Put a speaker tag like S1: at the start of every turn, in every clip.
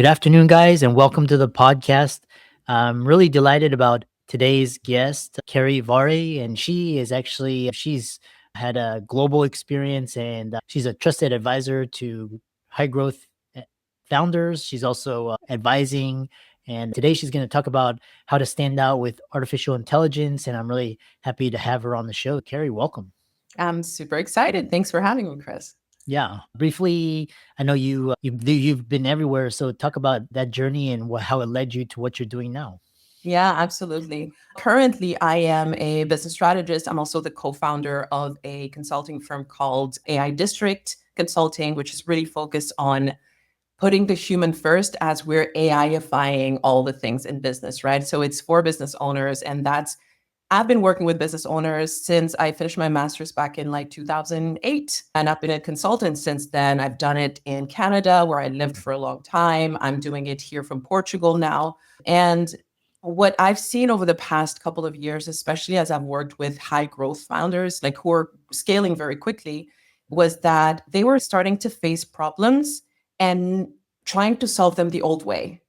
S1: Good afternoon, guys, and welcome to the podcast. I'm really delighted about today's guest, Khairy Varre, and she's had a global experience and she's a trusted advisor to high growth founders. She's also advising, and today she's going to talk about how to stand out with artificial intelligence. And I'm really happy to have her on the show. Khairy, welcome.
S2: I'm super excited. Thanks for having me, Chris.
S1: Yeah, briefly, I know you've been everywhere, so talk about that journey and how it led you to what you're doing now.
S2: Yeah, absolutely. Currently, I am a business strategist. I'm also the co-founder of a consulting firm called AI District Consulting, which is really focused on putting the human first as we're AIifying all the things in business, right? So it's for business owners, and I've been working with business owners since I finished my master's back in like 2008. And I've been a consultant since then. I've done it in Canada, where I lived for a long time. I'm doing it here from Portugal now. And what I've seen over the past couple of years, especially as I've worked with high growth founders, like who are scaling very quickly, was that they were starting to face problems and trying to solve them the old way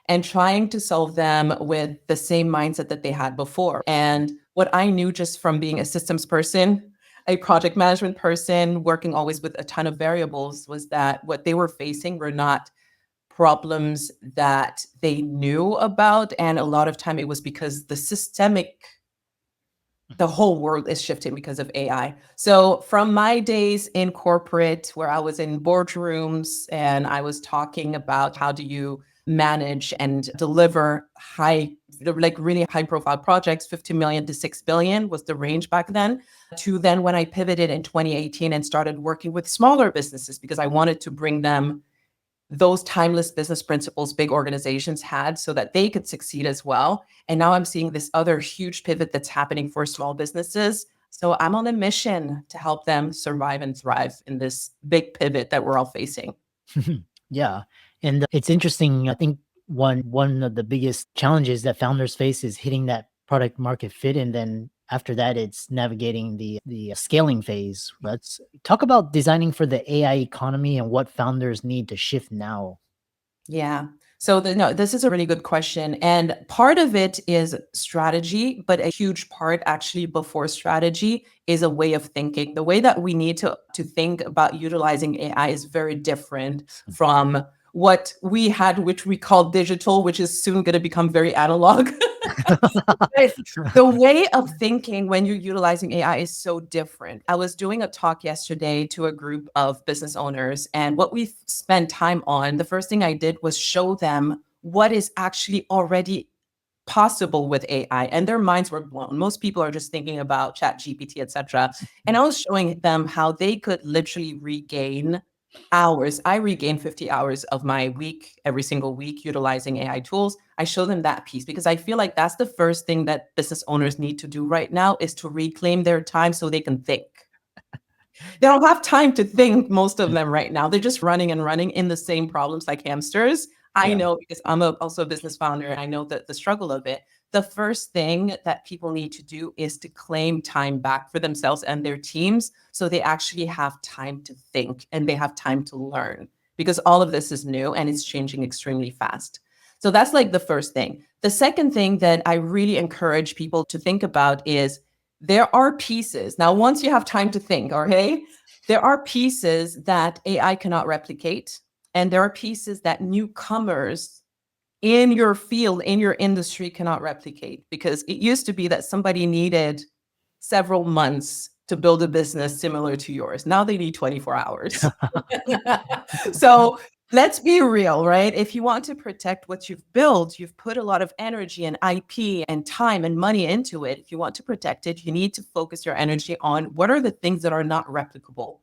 S2: and trying to solve them with the same mindset that they had before. And what I knew just from being a systems person, a project management person, working always with a ton of variables, was that what they were facing were not problems that they knew about. And a lot of time it was because the whole world is shifting because of AI. So from my days in corporate, where I was in boardrooms and I was talking about how do you manage and deliver like really high profile projects, 50 million to 6 billion was the range back then, to then when I pivoted in 2018 and started working with smaller businesses because I wanted to bring them those timeless business principles big organizations had so that they could succeed as well. And now I'm seeing this other huge pivot that's happening for small businesses. So I'm on a mission to help them survive and thrive in this big pivot that we're all facing.
S1: Yeah, and it's interesting. I think one of the biggest challenges that founders face is hitting that product market fit, and then after that, it's navigating the scaling phase. Let's talk about designing for the AI economy and what founders need to shift now.
S2: Yeah. So no, this is a really good question. And part of it is strategy, but a huge part actually before strategy is a way of thinking. The way that we need to think about utilizing AI is very different from what we had, which we call digital, which is soon going to become very analog. The way of thinking when you're utilizing AI is so different. I was doing a talk yesterday to a group of business owners, and what we spent time on, the first thing I did was show them what is actually already possible with AI, and their minds were blown. Most people are just thinking about Chat GPT, etc. And I was showing them how they could literally regain hours. I regain 50 hours of my week every single week utilizing AI tools. I show them that piece because I feel like that's the first thing that business owners need to do right now is to reclaim their time so they can think. They don't have time to think, most of them right now. They're just running and running in the same problems like hamsters. I
S1: Yeah.
S2: know because also a business founder and I know the struggle of it. The first thing that people need to do is to claim time back for themselves and their teams so they actually have time to think and they have time to learn because all of this is new and it's changing extremely fast. So that's like the first thing. The second thing that I really encourage people to think about is there are pieces. Now, once you have time to think, okay, there are pieces that AI cannot replicate, and there are pieces that newcomers in your field, in your industry cannot replicate because it used to be that somebody needed several months to build a business similar to yours. Now they need 24 hours. So let's be real, right? If you want to protect what you've built, you've put a lot of energy and IP and time and money into it. If you want to protect it, you need to focus your energy on what are the things that are not replicable.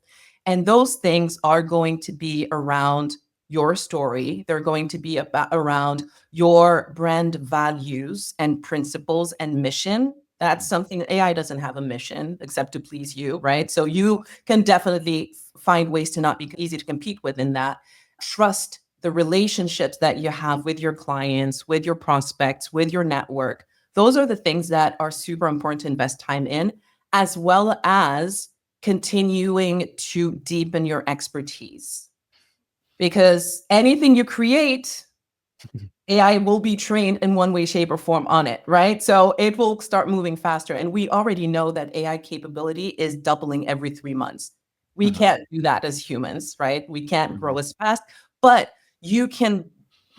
S2: And those things are going to be around your story. They're going to be around your brand values and principles and mission. That's something AI doesn't have a mission except to please you, right? So you can definitely find ways to not be easy to compete with in that. Trust the relationships that you have with your clients, with your prospects, with your network. Those are the things that are super important to invest time in, as well as continuing to deepen your expertise. Because anything you create AI will be trained in one way, shape, or form on it, right? So it will start moving faster. And we already know that AI capability is doubling every 3 months. We
S1: Mhm,
S2: can't do that as humans, right? We can't grow
S1: mhm.
S2: as fast, but you can,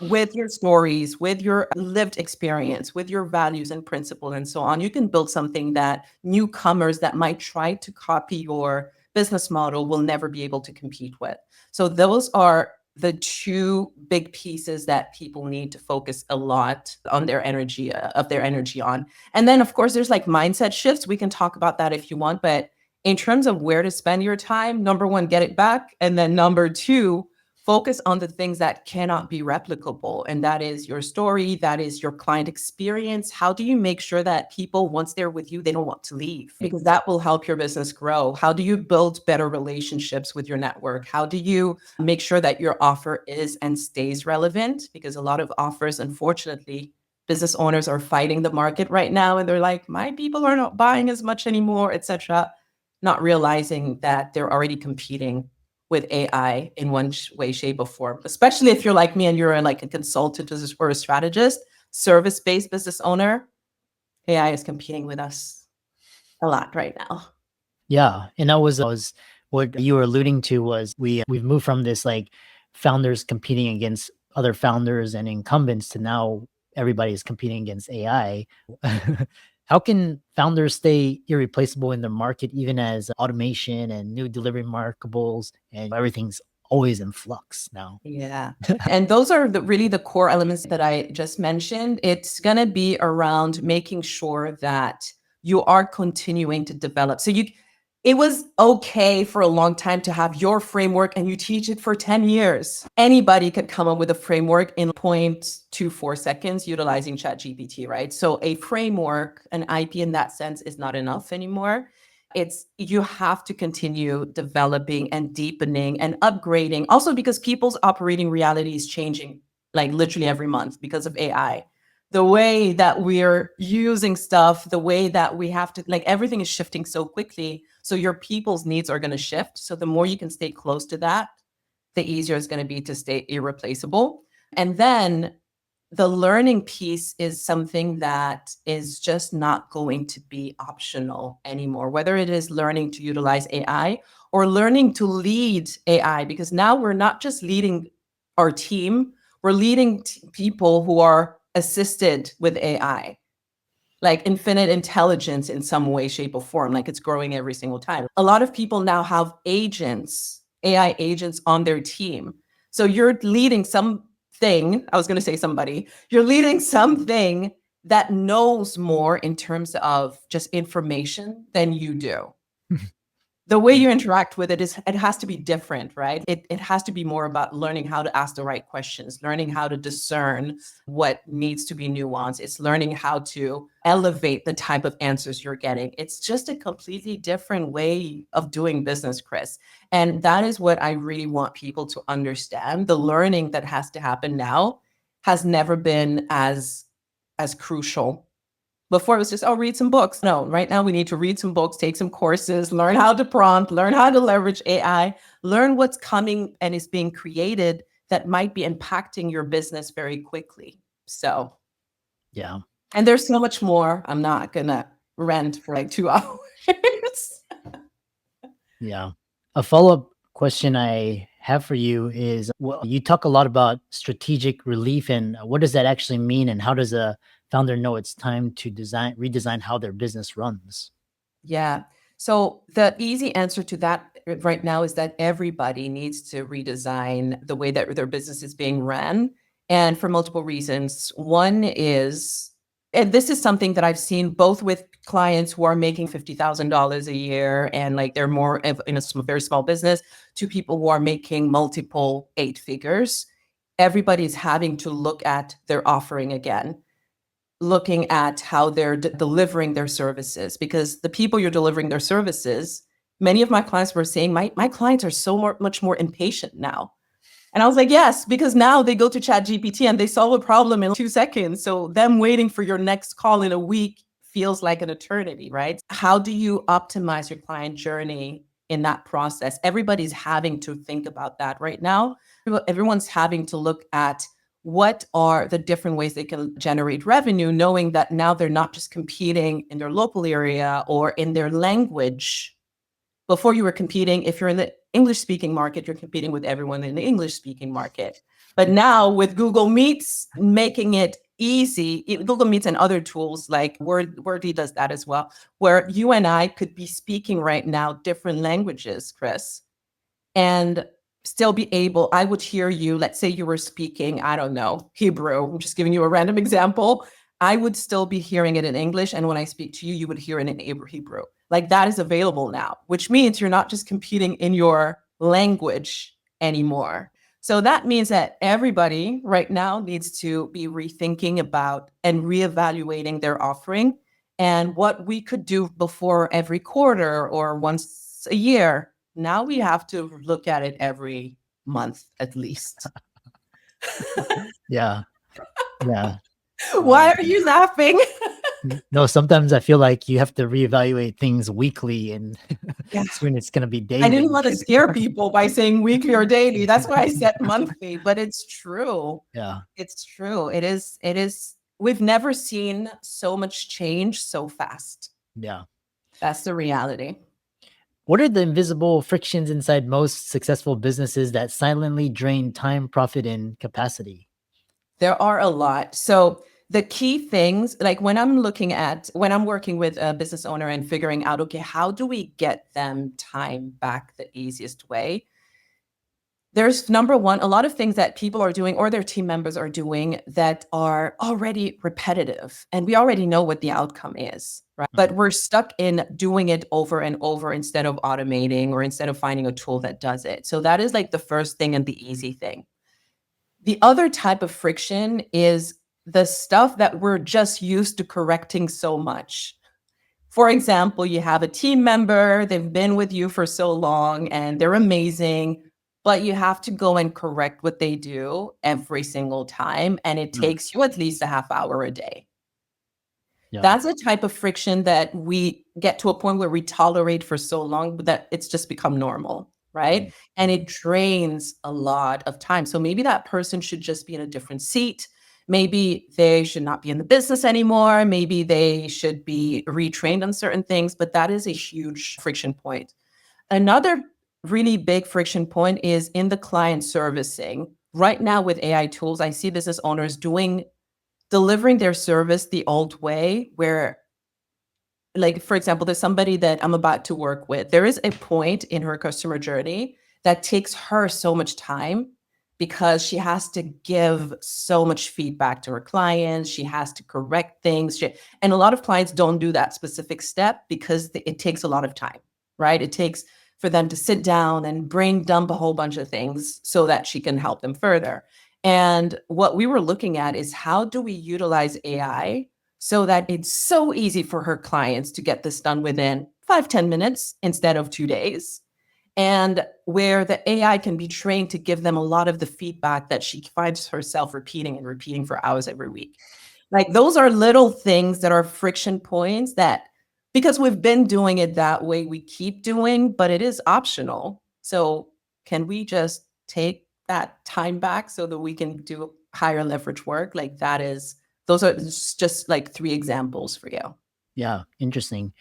S2: with your stories, with your lived experience, with your values and principles and so on, you can build something that newcomers that might try to copy your business model will never be able to compete with. So those are the two big pieces that people need to focus a lot on their energy of their energy on. And then of course there's like mindset shifts. We can talk about that if you want, but in terms of where to spend your time, number one, get it back, and then number two, focus on the things that cannot be replicable, and that is your story, that is your client experience. How do you make sure that people, once they're with you, they don't want to leave? Because that will help your business grow. How do you build better relationships with your network? How do you make sure that your offer is and stays relevant? Because a lot of offers, unfortunately, business owners are fighting the market right now, and they're like, my people are not buying as much anymore, etc., not realizing that they're already competing with AI in one way, shape, or form. Especially if you're like me and you're like a consultant or a strategist, service-based business owner, AI is competing with us a lot right now.
S1: Yeah, and that was what you were alluding to was we've moved from this, like, founders competing against other founders and incumbents to now everybody is competing against AI. How can founders stay irreplaceable in the market even as automation and new delivery markables and everything's always in flux now?
S2: Yeah. And those are really the core elements that I just mentioned. It's going to be around making sure that you are continuing to develop. It was okay for a long time to have your framework and you teach it for 10 years. Anybody could come up with a framework in 0.24 seconds utilizing ChatGPT, right? So a framework, an IP in that sense is not enough anymore. It's you have to continue developing and deepening and upgrading. Also because people's operating reality is changing like literally every month because of AI. The way that we're using stuff, the way that we have to, like, everything is shifting so quickly. So your people's needs are going to shift. So the more you can stay close to that, the easier it's going to be to stay irreplaceable. And then the learning piece is something that is just not going to be optional anymore, whether it is learning to utilize AI or learning to lead AI, because now we're not just leading our team, we're leading people who are assisted with AI, like infinite intelligence in some way, shape, or form. Like it's growing every single time. A lot of people now have agents, AI agents on their team. So you're leading something, I was going to say somebody, you're leading something that knows more in terms of just information than you do. The way you interact with it is it has to be different, right? It has to be more about learning how to ask the right questions, learning how to discern what needs to be nuanced. It's learning how to elevate the type of answers you're getting. It's just a completely different way of doing business, Chris. And that is what I really want people to understand. The learning that has to happen now has never been as crucial. Before it was just, oh, read some books. No, right now we need to read some books, take some courses, learn how to prompt, learn how to leverage AI, learn what's coming and is being created that might be impacting your business very quickly. So,
S1: Yeah.
S2: and there's so much more. I'm not gonna rant for like 2 hours.
S1: Yeah. A follow-up question I have for you is, well, you talk a lot about strategic relief, and what does that actually mean? And how does a founder know it's time to redesign how their business runs?
S2: Yeah. So the easy answer to that right now is that everybody needs to redesign the way that their business is being ran. And for multiple reasons. One is, and this is something that I've seen both with clients who are making $50,000 a year and like they're more in a very small business, to people who are making multiple eight figures. Everybody's having to look at their offering again, looking at how they're delivering their services, because the people you're delivering their services, many of my clients were saying, my clients are much more impatient now. And I was like, yes, because now they go to Chat GPT and they solve a problem in 2 seconds. So them waiting for your next call in a week feels like an eternity, right? How do you optimize your client journey in that process? Everybody's having to think about that right now. Everyone's having to look at what are the different ways they can generate revenue, knowing that now they're not just competing in their local area or in their language. Before you were competing, if you're in the English speaking market, you're competing with everyone in the English speaking market. But now with Google Meets making it easy, Google Meets and other tools like Wordly does that as well, where you and I could be speaking right now different languages, Chris, and still be able, I would hear you, let's say you were speaking, I don't know, Hebrew, I'm just giving you a random example. I would still be hearing it in English. And when I speak to you, you would hear it in Hebrew. Like that is available now, which means you're not just competing in your language anymore. So that means that everybody right now needs to be rethinking about and reevaluating their offering and what we could do before every quarter or once a year. Now we have to look at it every month at least.
S1: Yeah. Yeah.
S2: Why are you laughing?
S1: No, sometimes I feel like you have to reevaluate things weekly, and
S2: Yeah.
S1: soon it's gonna be
S2: I didn't
S1: daily.
S2: want to scare people by saying weekly or daily. That's why I said monthly, but it's true.
S1: Yeah.
S2: It's true. It is. We've never seen so much change so fast.
S1: Yeah.
S2: That's the reality.
S1: What are the invisible frictions inside most successful businesses that silently drain time, profit, and capacity?
S2: There are a lot. So the key things, like when I'm working with a business owner and figuring out, okay, how do we get them time back the easiest way? There's number one, a lot of things that people are doing or their team members are doing that are already repetitive. And we already know what the outcome is, right?
S1: Mhm.
S2: But we're stuck in doing it over and over instead of automating or instead of finding a tool that does it. So that is like the first thing and the easy thing. The other type of friction is the stuff that we're just used to correcting so much. For example, you have a team member, they've been with you for so long and they're amazing, but you have to go and correct what they do every single time. And it
S1: Mm.
S2: takes you at least a half hour a day.
S1: Yeah.
S2: That's a type of friction that we get to a point where we tolerate for so long that it's just become normal, right?
S1: Mm.
S2: And it drains a lot of time. So maybe that person should just be in a different seat. Maybe they should not be in the business anymore. Maybe they should be retrained on certain things, but that is a huge friction point. Another really big friction point is in the client servicing. Right now with AI tools, I see business owners delivering their service the old way where, like, for example, there's somebody that I'm about to work with. There is a point in her customer journey that takes her so much time because she has to give so much feedback to her clients. She has to correct things. And a lot of clients don't do that specific step because it takes a lot of time, right? It takes for them to sit down and brain dump a whole bunch of things so that she can help them further. And what we were looking at is how do we utilize AI so that it's so easy for her clients to get this done within 5-10 minutes instead of 2 days. And where the AI can be trained to give them a lot of the feedback that she finds herself repeating and repeating for hours every week. Like those are little things that are friction points that, because we've been doing it that way, we keep doing, but it is optional. So can we just take that time back so that we can do higher leverage work? Like those are just like three examples for you.
S1: Yeah. Interesting.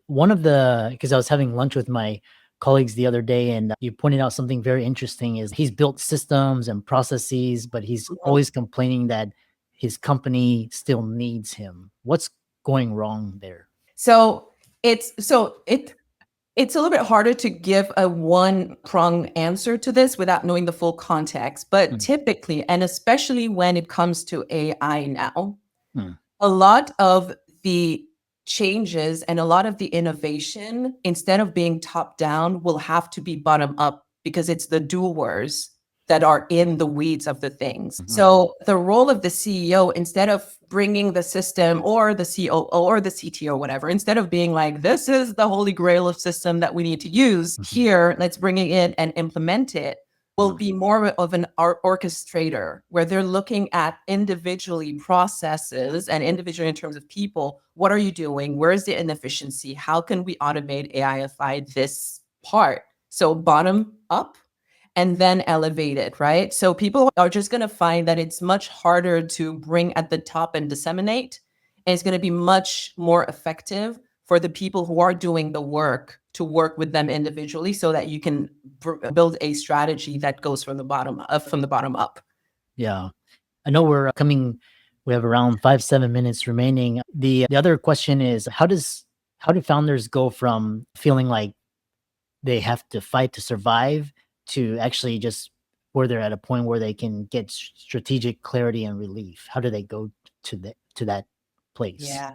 S1: Because I was having lunch with my colleagues the other day, and you pointed out something very interesting is he's built systems and processes, but he's
S2: Mhm.
S1: always complaining that his company still needs him. What's going wrong there?
S2: So it's a little bit harder to give a one prong answer to this without knowing the full context. But
S1: Mm.
S2: typically, and especially when it comes to AI now,
S1: Mm.
S2: a lot of the changes and a lot of the innovation, instead of being top down, will have to be bottom up because it's the doers that are in the weeds of the things.
S1: Mhm.
S2: So the role of the CEO, instead of bringing the system or the COO or the CTO, whatever, instead of being like, this is the holy grail of system that we need to use
S1: Mhm.
S2: here, let's bring it in and implement it, will
S1: Mhm.
S2: be more of an orchestrator where they're looking at individually processes and individually in terms of people. What are you doing? Where's the inefficiency? How can we automate AIify this part? So bottom up and then elevate it, right? So people are just going to find that it's much harder to bring at the top and disseminate. And it's going to be much more effective for the people who are doing the work to work with them individually so that you can build a strategy that goes from the bottom up.
S1: Yeah. I know we have around 5, 7 minutes remaining. The other question is how do founders go from feeling like they have to fight to survive to actually just where they're at a point where they can get strategic clarity and relief? How do they go to that place?
S2: Yeah.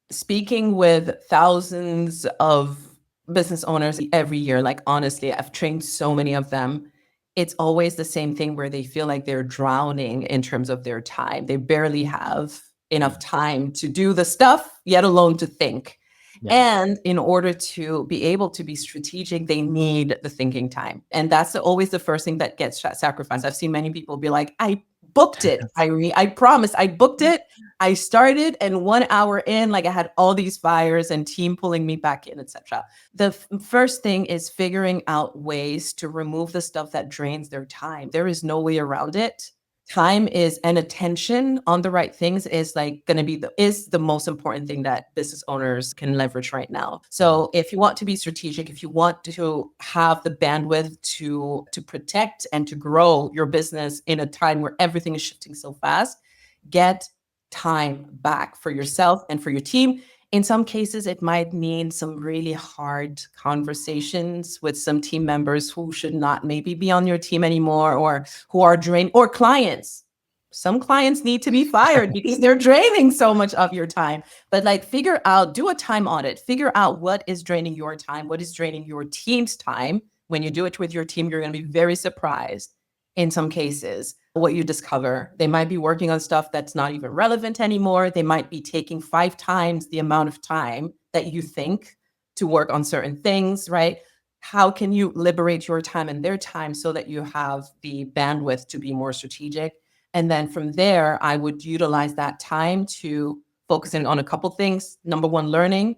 S2: Speaking with thousands of business owners every year, like honestly, I've trained so many of them. It's always the same thing where they feel like they're drowning in terms of their time. They barely have enough
S1: Mm,
S2: time to do the stuff, yet alone to think.
S1: yeah.
S2: And in order to be able to be strategic, they need the thinking time. And that's always the first thing that gets sacrificed. I've seen many people be like, I booked it, Irene. I promise I booked it. I started, and 1 hour in, like I had all these fires and team pulling me back in, etc. The first thing is figuring out ways to remove the stuff that drains their time. There is no way around it. Time is and attention on the right things is like going to be the most important thing that business owners can leverage right now.
S1: Yeah.
S2: So if you want to be strategic, if you want to have the bandwidth to protect and to grow your business in a time where everything is shifting so fast, get time back for yourself and for your team. In some cases, it might mean some really hard conversations with some team members who should not maybe be on your team anymore or who are drained, or clients. Some clients need to be fired because they're draining so much of your time. But like figure out, do a time audit, figure out what is draining your time, what is draining your team's time. When you do it with your team, you're going to be very surprised in some cases what you discover. They might be working on stuff that's not even relevant anymore. They might be taking 5 times the amount of time that you think to work on certain things, right? How can you liberate your time and their time so that you have the bandwidth to be more strategic? And then from there, I would utilize that time to focusing on a couple things. Number one, learning.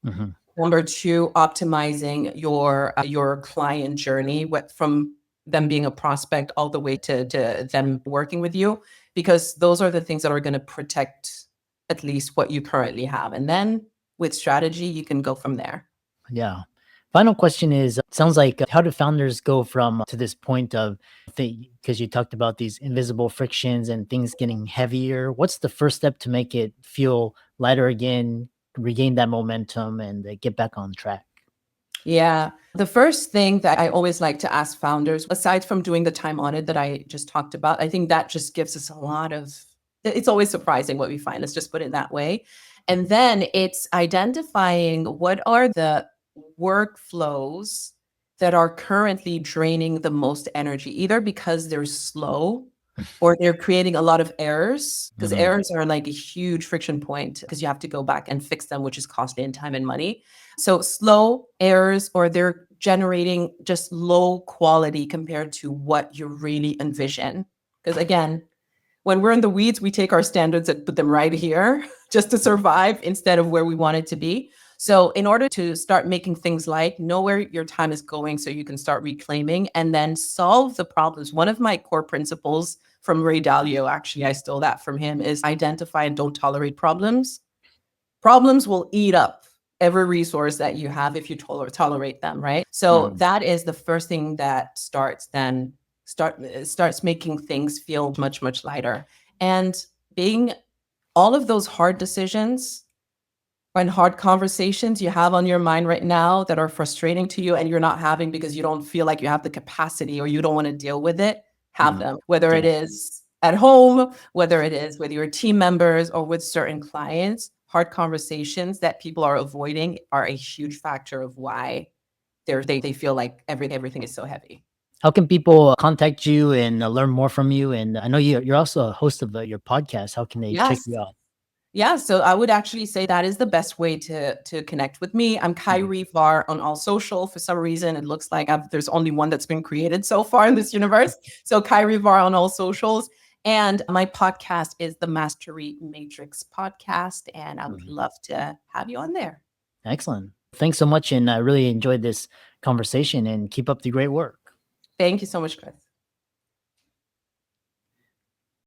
S1: Mhm.
S2: Number two, optimizing your client journey, from them being a prospect all the way to them working with you, because those are the things that are going to protect at least what you currently have. And then with strategy, you can go from there.
S1: Yeah. Final question is, sounds like how do founders go from to this point of because you talked about these invisible frictions and things getting heavier. What's the first step to make it feel lighter again, regain that momentum and get back on track?
S2: Yeah. The first thing that I always like to ask founders, aside from doing the time audit that I just talked about, I think that just gives us a lot of, it's always surprising what we find. Let's just put it that way. And then it's identifying what are the workflows that are currently draining the most energy, either because they're slow or they're creating a lot of errors, because
S1: Mhm.
S2: errors are like a huge friction point because you have to go back and fix them, which is costly in time and money. So slow errors, or they're generating just low quality compared to what you really envision. Because again, when we're in the weeds, we take our standards and put them right here just to survive instead of where we want it to be. So, in order to start making things light, know where your time is going so you can start reclaiming and then solve the problems. One of my core principles from Ray Dalio, actually, I stole that from him, is identify and don't tolerate problems. Problems will eat up every resource that you have if you tolerate them, right? So
S1: Mhm.
S2: that is the first thing that starts making things feel much lighter. And being all of those hard decisions and hard conversations you have on your mind right now that are frustrating to you and you're not having because you don't feel like you have the capacity or you don't want to deal with it, have
S1: Mhm.
S2: them, whether it
S1: Yeah.
S2: is at home, whether it is with your team members or with certain clients. Hard conversations that people are avoiding are a huge factor of why they feel like everything is so heavy.
S1: How can people contact you and learn more from you? And I know you're also a host of your podcast. How can they check
S2: Yes.
S1: you out?
S2: Yeah, so I would actually say that is the best way to connect with me. I'm
S1: Mhm.
S2: Khairy Varre on all social. For some reason, it looks like there's only one that's been created so far in this universe. So Khairy Varre on all socials. And my podcast is the Mastery Matrix podcast. And I would
S1: Mhm.
S2: love to have you on there.
S1: Excellent. Thanks so much. And I really enjoyed this conversation and keep up the great work.
S2: Thank you so much, Chris.